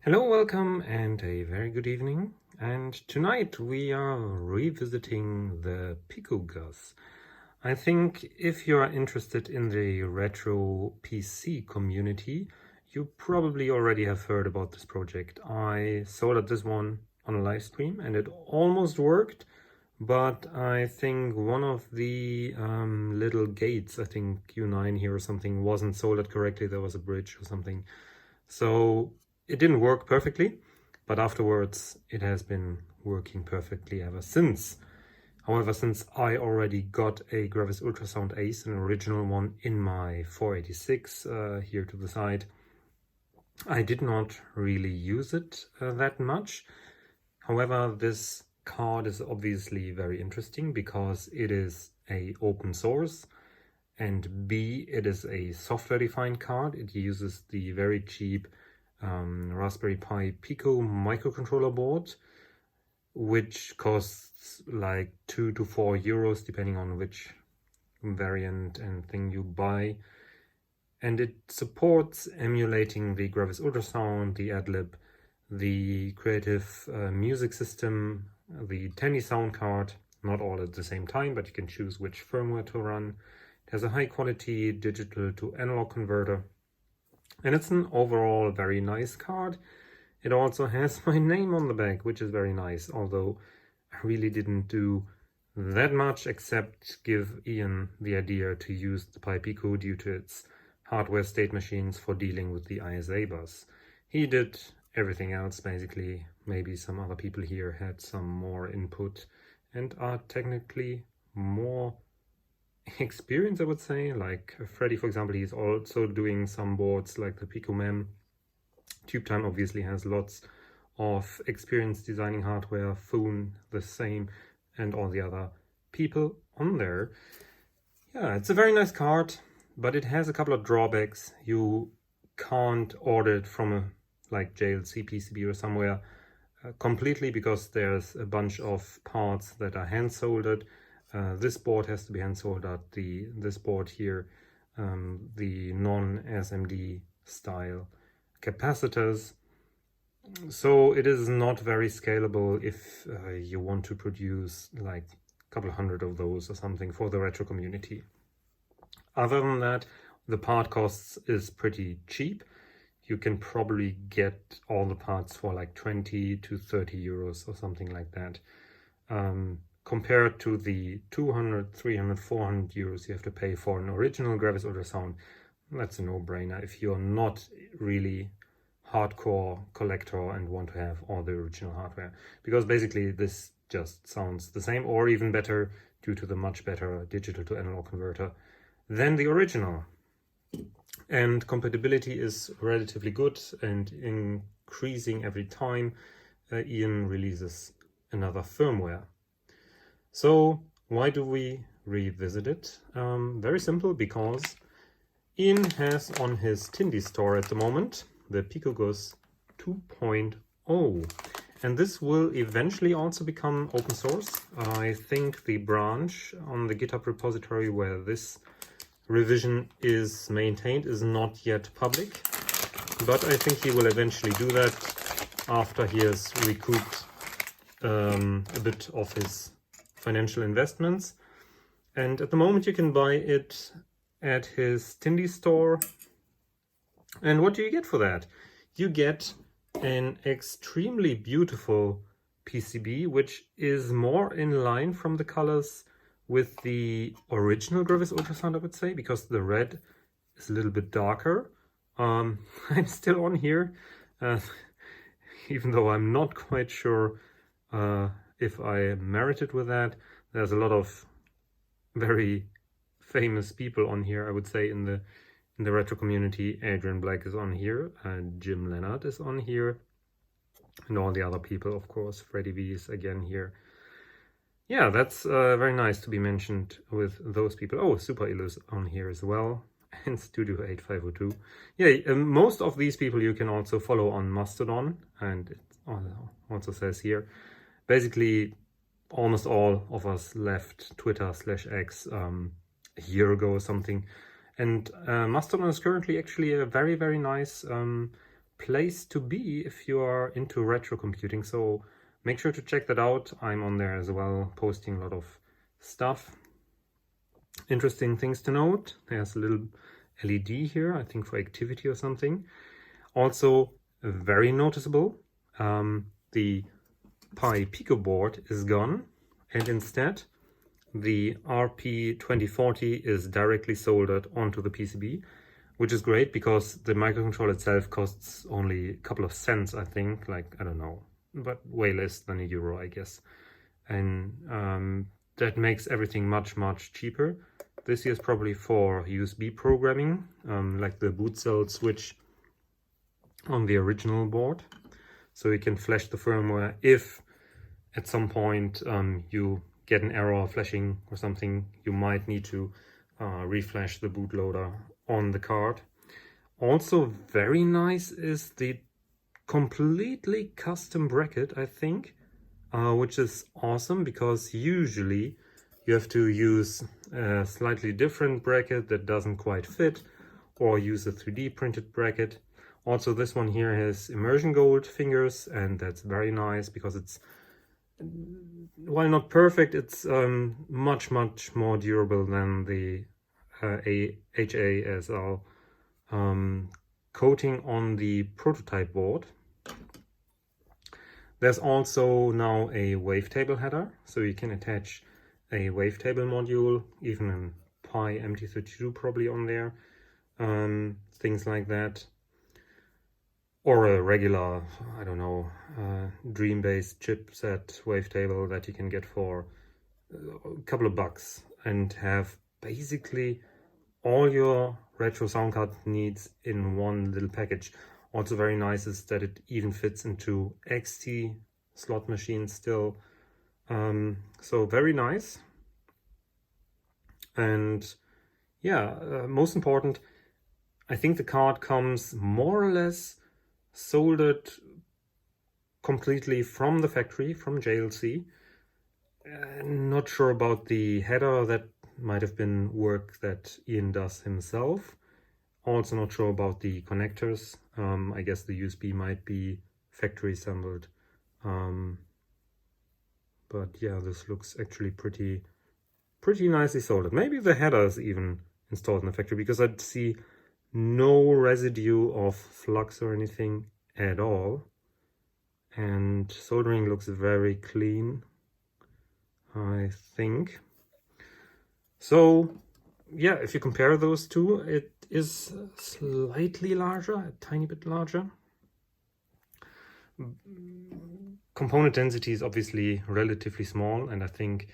Hello, welcome, and a very good evening. And tonight we are revisiting the PicoGUS. I think if you are interested in the retro PC community, you probably already have heard about this project. I soldered this one on a live stream and it almost worked, but I think one of the little gates, I think Q9 here or something, wasn't soldered correctly. There was a bridge or something. So it didn't work perfectly, but afterwards it has been working perfectly ever since. However, since I already got a Gravis Ultrasound Ace, an original one, in my 486 here to the side, I did not really use it that much. However, this card is obviously very interesting because it is a open source, and B, it is a software-defined card. It uses the very cheap Raspberry Pi Pico microcontroller board, which costs like 2 to 4 euros depending on which variant and thing you buy. And it supports emulating the Gravis Ultrasound, the Adlib, the Creative Music System, the Tandy sound card, not all at the same time, but you can choose which firmware to run. It has a high quality digital to analog converter, and it's an overall very nice card. It also has my name on the back, which is very nice, although I really didn't do that much except give Ian the idea to use the Pi Pico due to its hardware state machines for dealing with the ISA bus. He did everything else basically. Maybe some other people here had some more input and are technically more experience, I would say. Like Freddy, for example, he's also doing some boards like the Pico Mem. TubeTime obviously has lots of experience designing hardware, Foon the same, and all the other people on there. Yeah, it's a very nice card, but it has a couple of drawbacks. You can't order it from a like JLC PCB or somewhere completely, because there's a bunch of parts that are hand soldered. This board has to be hand soldered. This board here, the non-SMD style capacitors. So it is not very scalable if you want to produce like a couple hundred of those or something for the retro community. Other than that, the part costs is pretty cheap. You can probably get all the parts for like 20 to 30 euros or something like that. Compared to the 200, 300, 400 euros you have to pay for an original Gravis Ultrasound, that's a no-brainer if you're not really hardcore collector and want to have all the original hardware. Because basically this just sounds the same or even better due to the much better digital to analog converter than the original. And compatibility is relatively good and increasing every time Ian releases another firmware. So why do we revisit it? Very simple, because Ian has on his Tandy store at the moment the PicoGUS 2.0, and this will eventually also become open source. I think the branch on the GitHub repository where this revision is maintained is not yet public, but I think he will eventually do that after he has recouped a bit of his financial investments. And at the moment you can buy it at his Tandy store. And what do you get for that? You get an extremely beautiful PCB, which is more in line from the colors with the original Gravis Ultrasound, I would say, because the red is a little bit darker. I'm still on here, even though I'm not quite sure if I merited with that. There's a lot of very famous people on here, I would say, in the retro community. Adrian Black is on here, and Jim Leonard is on here, and all the other people, of course. Freddy V is again here. Yeah, that's very nice to be mentioned with those people. Oh, Super Ilu is on here as well, and Studio 8502. Yeah, most of these people you can also follow on Mastodon, and it also says here, basically almost all of us left Twitter/X a year ago or something. And Mastodon is currently actually a very, very nice place to be if you are into retro computing. So make sure to check that out. I'm on there as well, posting a lot of stuff. Interesting things to note. There's a little LED here, I think for activity or something. Also very noticeable, the Pico board is gone, and instead the RP2040 is directly soldered onto the PCB, which is great because the microcontroller itself costs only a couple of cents, I think, like, I don't know, but way less than €1, I guess. And that makes everything much, much cheaper. This is probably for USB programming, like the boot cell switch on the original board. So you can flash the firmware if at some point you get an error flashing or something. You might need to reflash the bootloader on the card. Also very nice is the completely custom bracket, I think, which is awesome because usually you have to use a slightly different bracket that doesn't quite fit, or use a 3D printed bracket. Also, this one here has immersion gold fingers, and that's very nice because it's, while not perfect, it's much more durable than the HASL coating on the prototype board. There's also now a wavetable header, so you can attach a wavetable module, even an Pi MT32 probably on there, things like that. Or a regular, I don't know, Dream-based chipset wavetable that you can get for a couple of bucks and have basically all your retro sound card needs in one little package. Also very nice is that it even fits into XT slot machines still. So very nice. And yeah, most important, I think the card comes more or less soldered completely from the factory, from JLC. Not sure about the header, that might have been work that Ian does himself. Also not sure about the connectors. I guess the USB might be factory assembled. But yeah, this looks actually pretty nicely soldered. Maybe the header is even installed in the factory, because I'd see no residue of flux or anything at all, and soldering looks very clean, I think. So yeah, if you compare those two, it is slightly larger, a tiny bit larger. Component density is obviously relatively small, and I think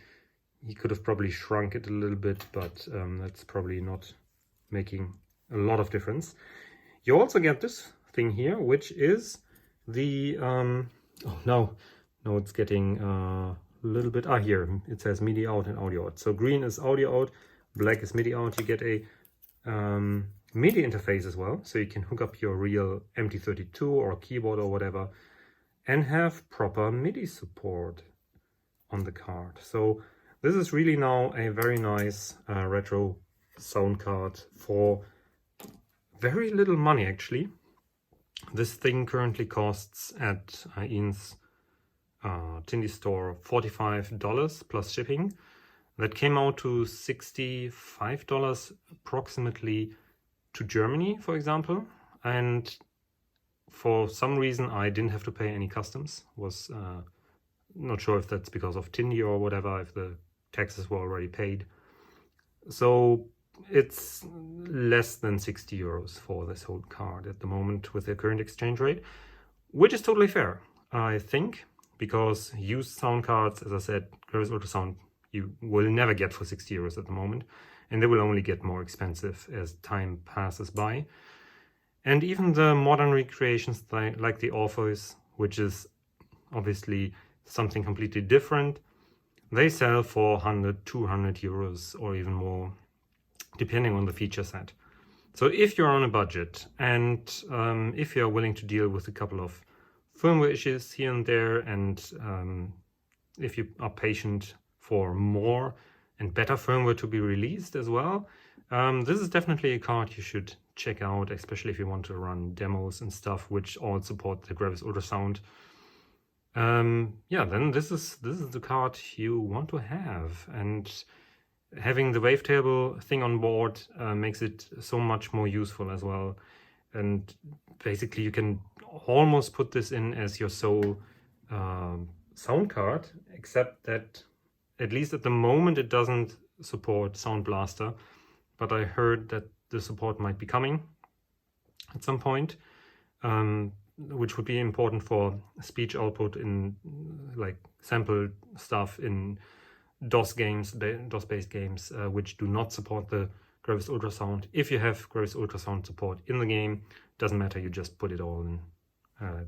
he could have probably shrunk it a little bit, but that's probably not making a lot of difference. You also get this thing here, which is the oh no, it's getting a little bit, here it says MIDI out and audio out. So green is audio out, black is MIDI out. You get a MIDI interface as well, so you can hook up your real MT32 or keyboard or whatever and have proper MIDI support on the card. So this is really now a very nice retro sound card for very little money, actually. This thing currently costs at Ian's Tandy store $45 plus shipping. That came out to $65 approximately to Germany, for example. And for some reason I didn't have to pay any customs. Was not sure if that's because of Tandy or whatever, if the taxes were already paid. So it's less than 60 euros for this whole card at the moment with the current exchange rate, which is totally fair, I think, because used sound cards, as I said, Gravis Ultrasound, you will never get for 60 euros at the moment, and they will only get more expensive as time passes by. And even the modern recreations like the Orpheus, which is obviously something completely different, they sell for 100, 200 euros or even more, depending on the feature set. So if you're on a budget and if you're willing to deal with a couple of firmware issues here and there, and if you are patient for more and better firmware to be released as well, This is definitely a card you should check out, especially if you want to run demos and stuff which all support the Gravis Ultrasound. Yeah, then this is the card you want to have, and having the wavetable thing on board makes it so much more useful as well. And basically you can almost put this in as your sole sound card, except that at least at the moment it doesn't support Sound Blaster, but I heard that the support might be coming at some point, which would be important for speech output in like sample stuff in DOS games, DOS-based games, which do not support the Gravis Ultrasound. If you have Gravis Ultrasound support in the game, doesn't matter, you just put it all in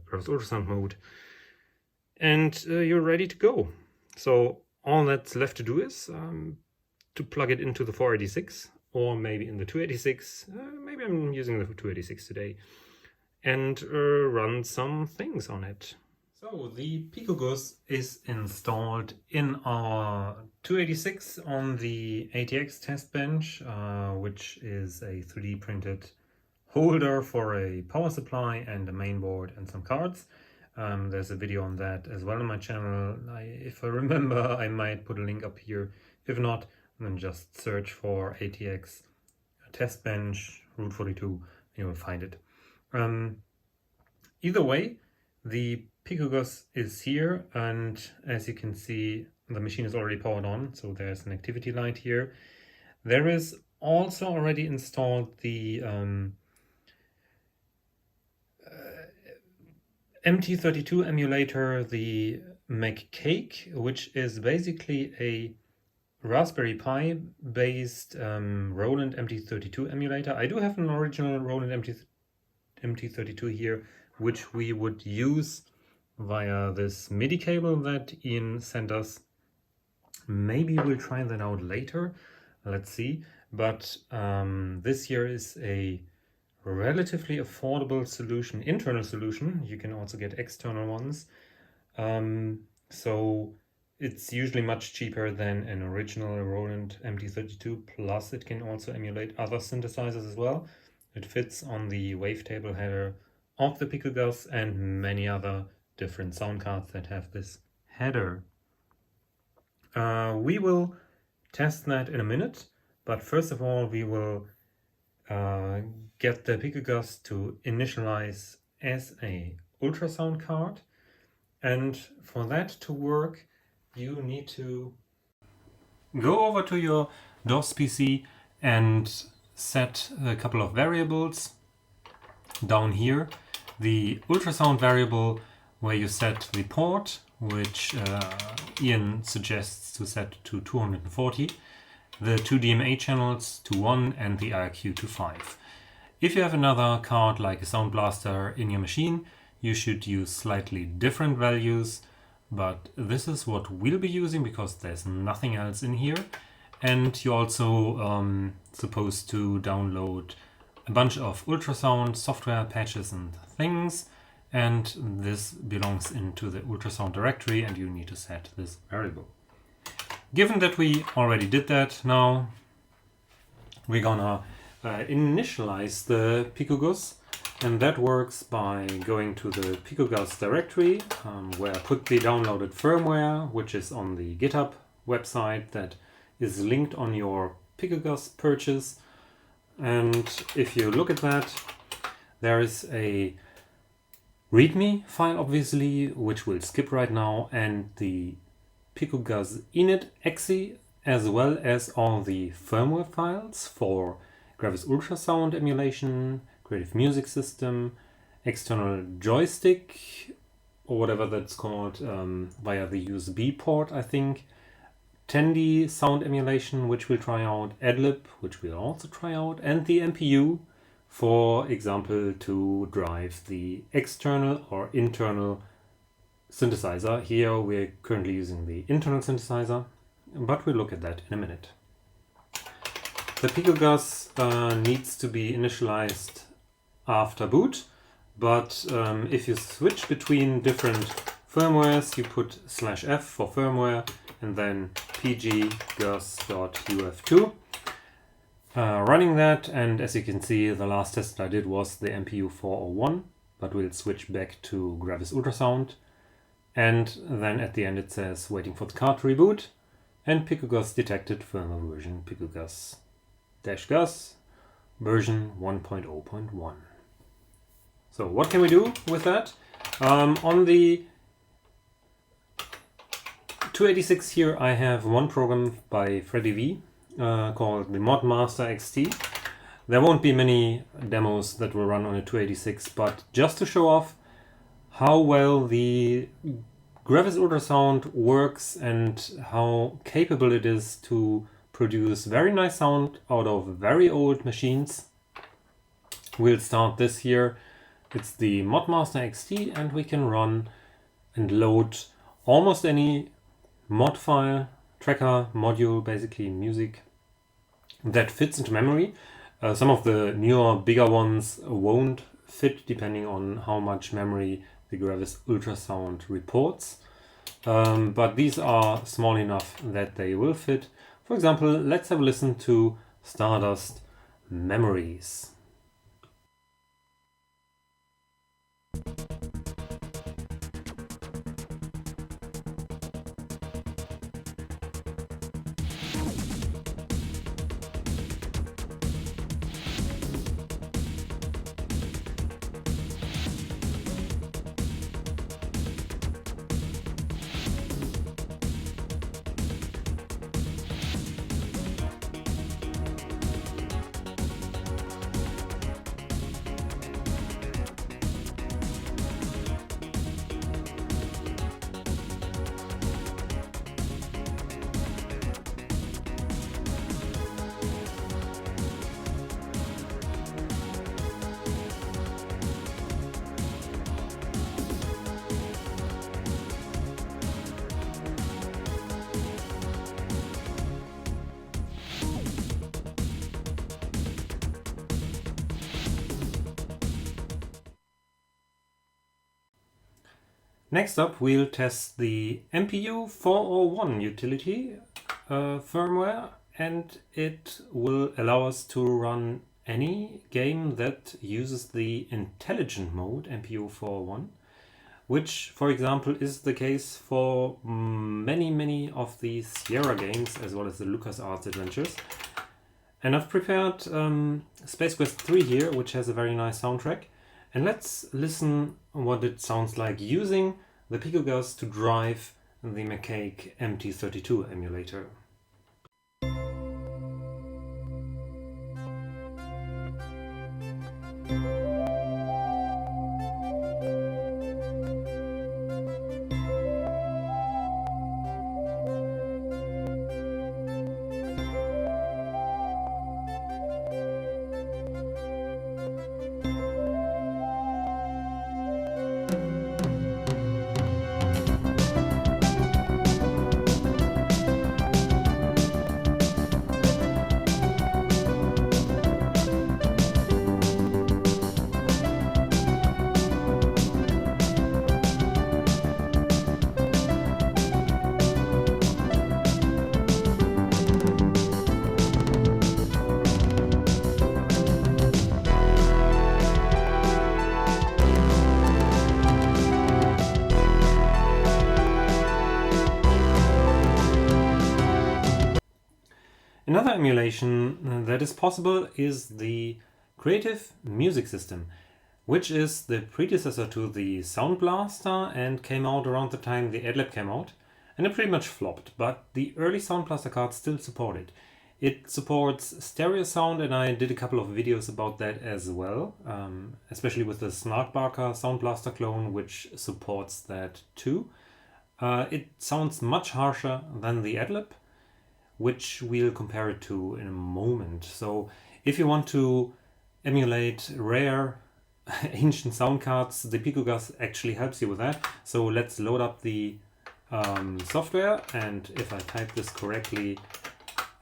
Gravis Ultrasound mode, and you're ready to go. So all that's left to do is to plug it into the 486, or maybe in the 286, maybe I'm using the 286 today, and run some things on it. So the PicoGUS is installed in our 286 on the ATX test bench, which is a 3D printed holder for a power supply and a mainboard and some cards. There's a video on that as well on my channel. If I remember, I might put a link up here. If not, then just search for ATX test bench Route 42, you will find it. Either way, the PicoGUS is here, and as you can see, the machine is already powered on, so there's an activity light here. There is also already installed the MT32 emulator, the McCake, which is basically a Raspberry Pi based Roland MT32 emulator. I do have an original Roland MT32 here, which we would use via this MIDI cable that Ian sent us. Maybe we'll try that out later, let's see. But this here is a relatively affordable solution, internal solution. You can also get external ones. So it's usually much cheaper than an original Roland MT32, plus it can also emulate other synthesizers as well. It fits on the wavetable header of the PicoGUS and many other different sound cards that have this header. We will test that in a minute, but first of all we will get the PicoGUS to initialize as a ultrasound card, and for that to work you need to go over to your DOS PC and set a couple of variables. Down here, the ultrasound variable where you set the port, which Ian suggests to set to 240, the two DMA channels to 1 and the IRQ to 5. If you have another card like a Sound Blaster in your machine, you should use slightly different values, but this is what we'll be using because there's nothing else in here. And you're also supposed to download a bunch of ultrasound software patches and things, and this belongs into the ultrasound directory, and you need to set this variable. Given that we already did that, now we're gonna initialize the PicoGUS, and that works by going to the PicoGUS directory, where I put the downloaded firmware, which is on the GitHub website that is linked on your PicoGUS purchase. And if you look at that, there is a README file, obviously, which we'll skip right now, and the PicoGUS init.exe, as well as all the firmware files for Gravis Ultrasound Emulation, Creative Music System, external joystick, or whatever that's called, via the USB port, I think, Tandy Sound Emulation, which we'll try out, Adlib, which we'll also try out, and the MPU, for example, to drive the external or internal synthesizer. Here we're currently using the internal synthesizer, but we'll look at that in a minute. The PicoGUS needs to be initialized after boot, but if you switch between different firmwares, you put /f for firmware and then pggus.uf2. running that, and as you can see, the last test I did was the MPU 401, but we'll switch back to Gravis Ultrasound. And then at the end it says waiting for the card to reboot, and PicoGUS detected firmware version PicoGUS-GUS version 1.0.1. So what can we do with that? On the 286 here I have one program by Freddy V called the ModMaster XT. There won't be many demos that will run on a 286, but just to show off how well the Gravis Ultrasound works and how capable it is to produce very nice sound out of very old machines, we'll start this here. It's the ModMaster XT, and we can run and load almost any mod file, tracker, module, basically music that fits into memory. Some of the newer, bigger ones won't fit depending on how much memory the Gravis Ultrasound reports. But these are small enough that they will fit. For example, let's have a listen to Stardust Memories. Next up, we'll test the MPU 401 utility firmware, and it will allow us to run any game that uses the intelligent mode MPU 401, which, for example, is the case for many of the Sierra games as well as the LucasArts adventures. And I've prepared Space Quest 3 here, which has a very nice soundtrack. And let's listen what it sounds like using the PicoGUS to drive the McCake MT32 emulator. Another emulation that is possible is the Creative Music System, which is the predecessor to the Sound Blaster and came out around the time the Adlib came out, and it pretty much flopped, but the early Sound Blaster cards still support it. It supports stereo sound, and I did a couple of videos about that as well, especially with the Snarkbarker Sound Blaster clone, which supports that too. It sounds much harsher than the Adlib, which we'll compare it to in a moment. So if you want to emulate rare ancient sound cards, the PicoGUS actually helps you with that. So let's load up the software, and if I type this correctly, it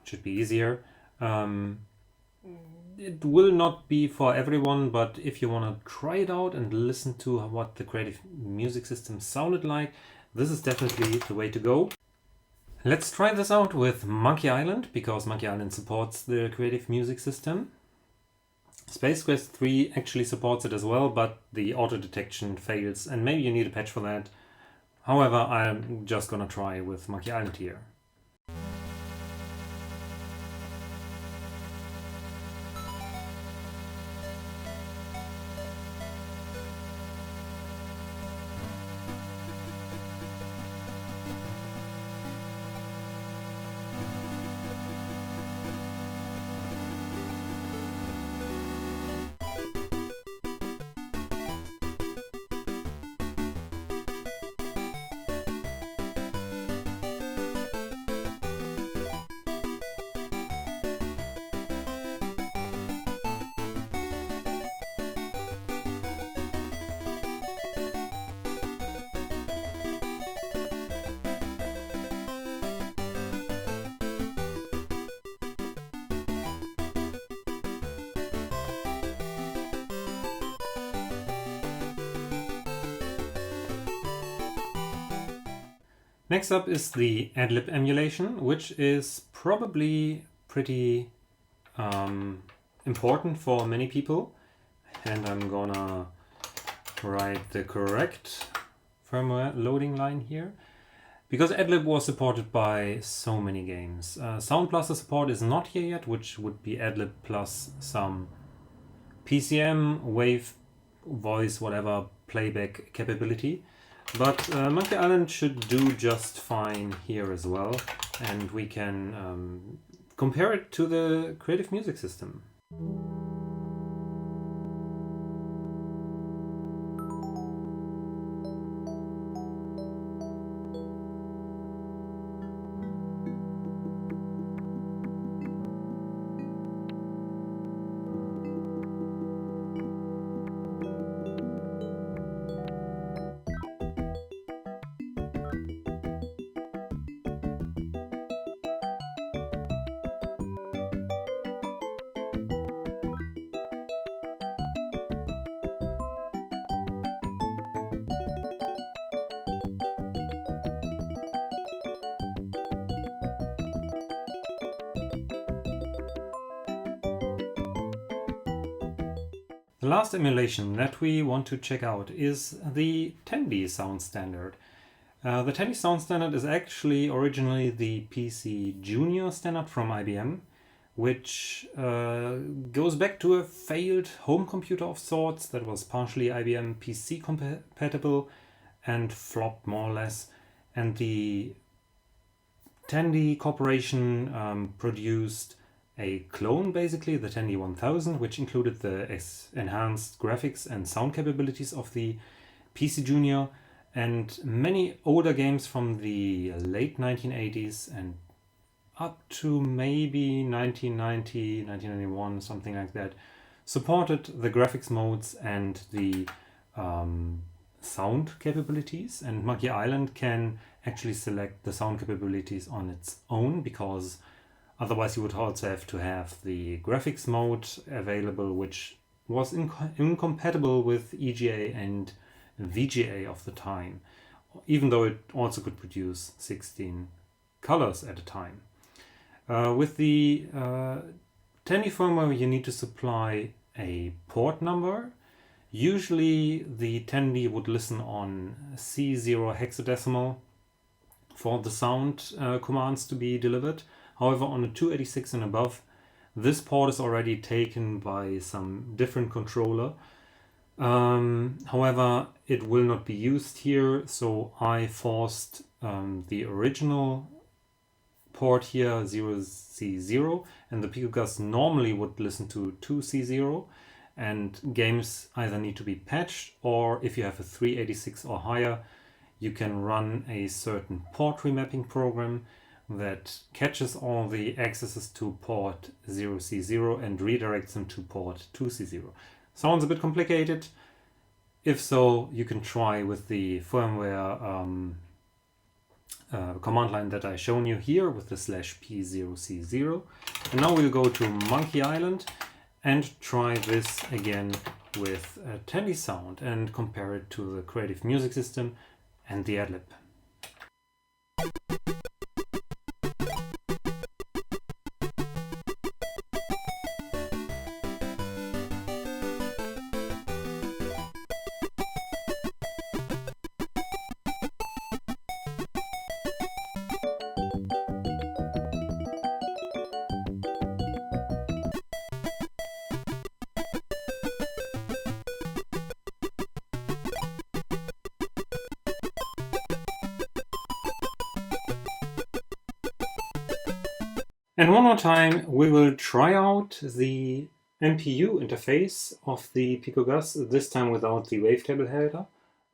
should be easier. It will not be for everyone, but if you want to try it out and listen to what the Creative Music System sounded like, this is definitely the way to go. Let's try this out with Monkey Island, because Monkey Island supports the Creative Music System. Space Quest 3 actually supports it as well, but the auto detection fails, and maybe you need a patch for that. However, I'm just gonna try with Monkey Island here. Next up is the Adlib Emulation, which is probably pretty important for many people. And I'm gonna write the correct firmware loading line here. Because Adlib was supported by so many games. Sound Blaster support is not here yet, which would be Adlib plus some PCM, wave, voice, whatever, playback capability. But Monkey Island should do just fine here as well, and we can compare it to the Creative Music System. The last emulation that we want to check out is the Tandy sound standard. The Tandy sound standard is actually originally the PC Junior standard from IBM, which goes back to a failed home computer of sorts that was partially IBM PC compatible and flopped more or less. And the Tandy Corporation produced a clone, basically, the Tandy 1000, which included the enhanced graphics and sound capabilities of the PC Junior, and many older games from the late 1980s and up to maybe 1990, 1991, something like that, supported the graphics modes and the sound capabilities. And Monkey Island can actually select the sound capabilities on its own, because otherwise you would also have to have the graphics mode available, which was incompatible with EGA and VGA of the time, even though it also could produce 16 colors at a time. With the Tandy firmware, you need to supply a port number. Usually the Tandy would listen on C0 hexadecimal for the sound commands to be delivered. However, on a 286 and above, this port is already taken by some different controller. However, it will not be used here, so I forced the original port here, 0C0, and the PicoGUS normally would listen to 2C0, and games either need to be patched, or if you have a 386 or higher, you can run a certain port remapping program that catches all the accesses to port 0C0 and redirects them to port 2C0. Sounds a bit complicated. If so, you can try with the firmware command line that I've shown you here with the /P0C0. And now we'll go to Monkey Island and try this again with Tandy sound and compare it to the Creative Music System and the Adlib. And one more time, we will try out the MPU interface of the PicoGUS, this time without the wavetable header,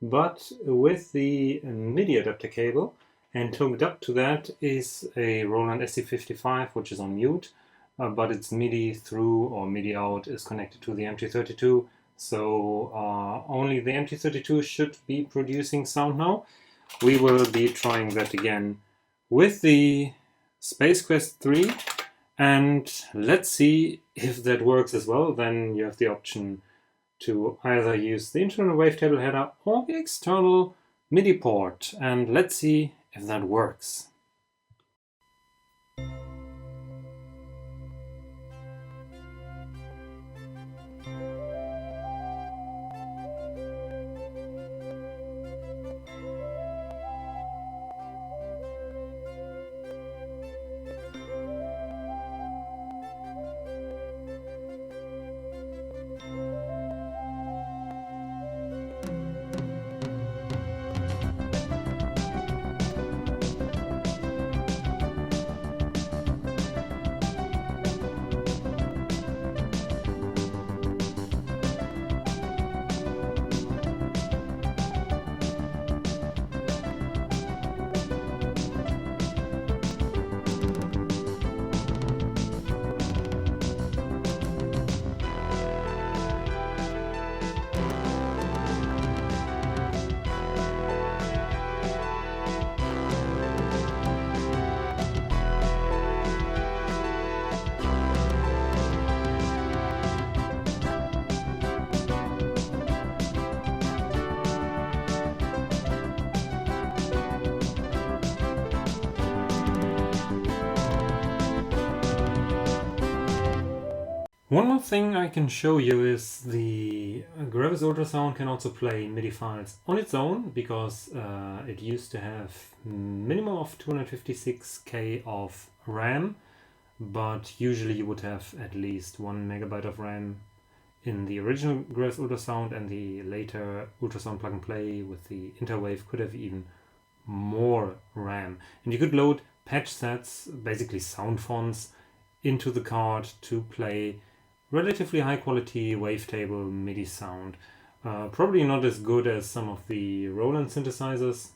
but with the MIDI adapter cable. And hooked up to that is a Roland SC55, which is on mute, but its MIDI through or MIDI out is connected to the MT32. So only the MT32 should be producing sound now. We will be trying that again with the Space Quest 3, and let's see if that works as well. Then you have the option to either use the internal wavetable header or the external MIDI port, and let's see if that works. One more thing I can show you is the Gravis Ultrasound can also play MIDI files on its own, because it used to have minimum of 256K of RAM, but usually you would have at least 1 megabyte of RAM in the original Gravis Ultrasound, and the later Ultrasound plug and play with the Interwave could have even more RAM. And you could load patch sets, basically sound fonts, into the card to play relatively high quality wavetable MIDI sound. Probably not as good as some of the Roland synthesizers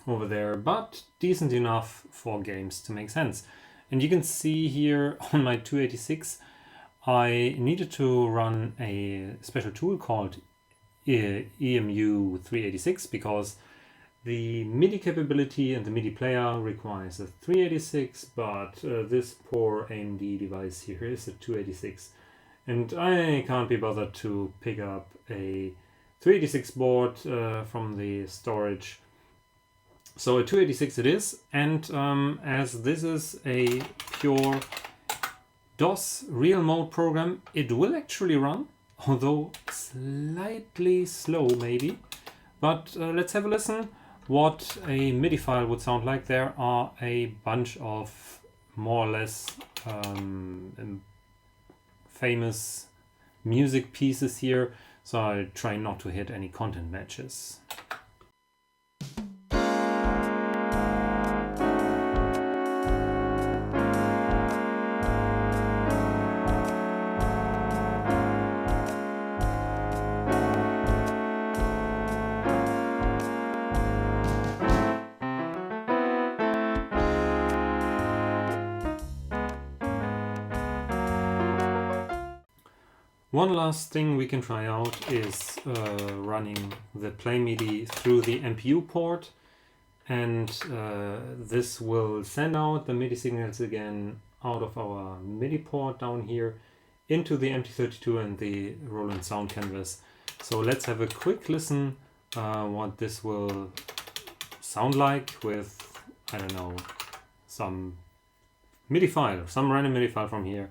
over there, but decent enough for games to make sense. And you can see here on my 286, I needed to run a special tool called EMU 386 because the MIDI capability and the MIDI player requires a 386, but this poor AMD device here is a 286. And I can't be bothered to pick up a 386 board from the storage. So a 286 it is, and as this is a pure DOS real mode program, it will actually run, although slightly slow maybe. But let's have a listen what a MIDI file would sound like. There are a bunch of more or less famous music pieces here, so I try not to hit any content matches. One last thing we can try out is running the Play MIDI through the MPU port, and this will send out the MIDI signals again out of our MIDI port down here into the MT32 and the Roland sound canvas. So let's have a quick listen what this will sound like with, I don't know, some MIDI file, some random MIDI file from here,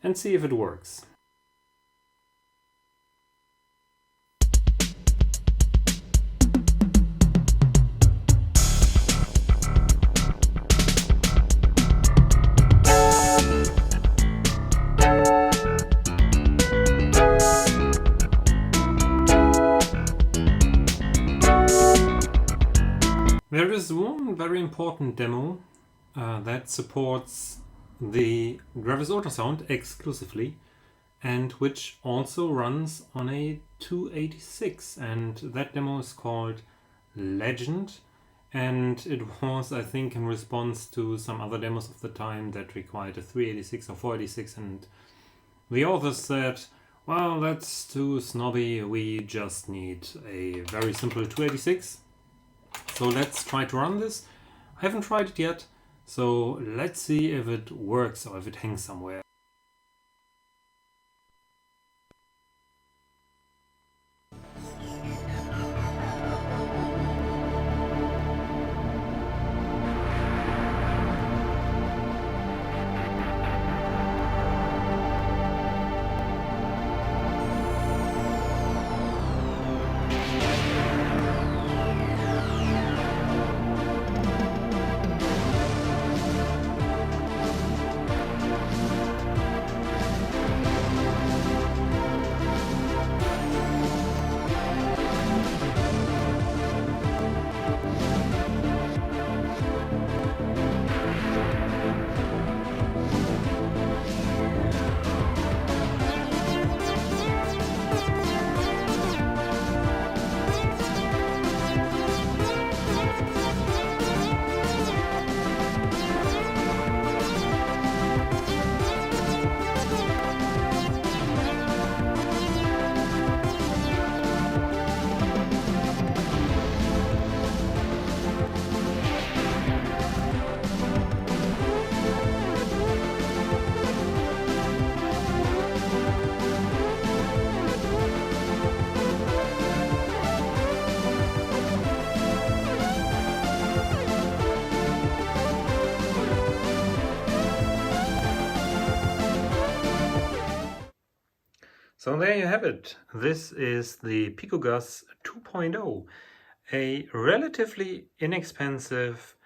and see if it works. There is one very important demo that supports the Gravis Ultrasound exclusively, and which also runs on a 286, and that demo is called Legend, and it was, I think, in response to some other demos of the time that required a 386 or 486, and the authors said, well, that's too snobby, we just need a very simple 286. So let's try to run this. I haven't tried it yet, so let's see if it works or if it hangs somewhere. So there you have it. This is the PicoGUS 2.0, a relatively inexpensive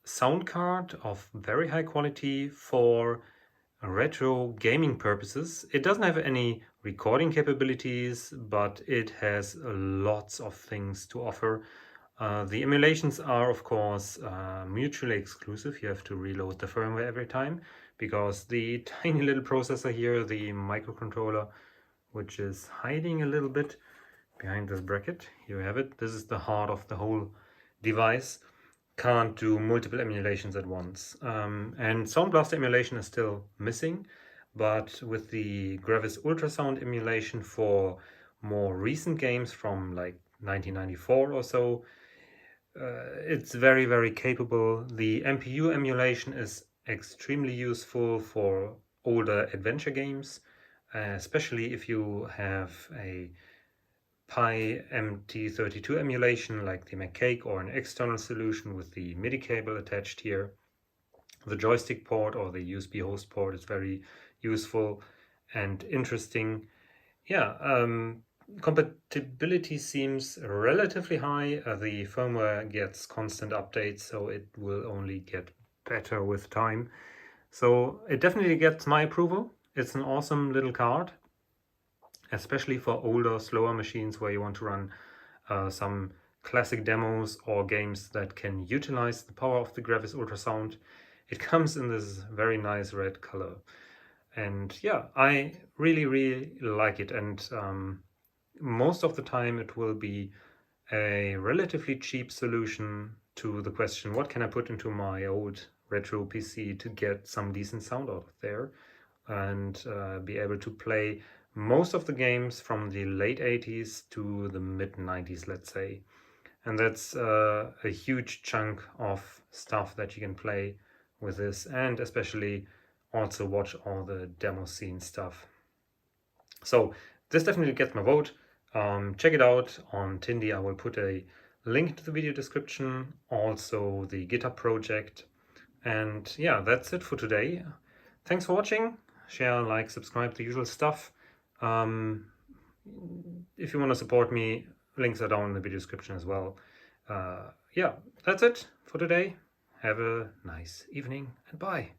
sound card of very high quality for retro gaming purposes. It doesn't have any recording capabilities, but it has lots of things to offer. The emulations are, of course, mutually exclusive. You have to reload the firmware every time because the tiny little processor here, the microcontroller, which is hiding a little bit behind this bracket. Here you have it. This is the heart of the whole device. Can't do multiple emulations at once. And Sound Blaster emulation is still missing, but with the Gravis Ultrasound emulation for more recent games from like 1994 or so, it's very, very capable. The MPU emulation is extremely useful for older adventure games, especially if you have a Pi MT32 emulation like the McCake or an external solution with the MIDI cable attached here. The joystick port or the USB host port is very useful and interesting. Yeah, compatibility seems relatively high. The firmware gets constant updates, so it will only get better with time. So it definitely gets my approval. It's an awesome little card, especially for older, slower machines where you want to run some classic demos or games that can utilize the power of the Gravis Ultrasound. It comes in this very nice red color. And yeah, I really, really like it. And most of the time it will be a relatively cheap solution to the question, what can I put into my old retro PC to get some decent sound out of there and be able to play most of the games from the late 80s to the mid 90s, let's say. And that's a huge chunk of stuff that you can play with this, and especially also watch all the demo scene stuff. So this definitely gets my vote. Check it out on Tandy. I will put a link to the video description, also the GitHub project. And yeah, that's it for today. Thanks for watching. Share, like, subscribe, the usual stuff. If you want to support me, links are down in the video description as well. Yeah, that's it for today. Have a nice evening and bye.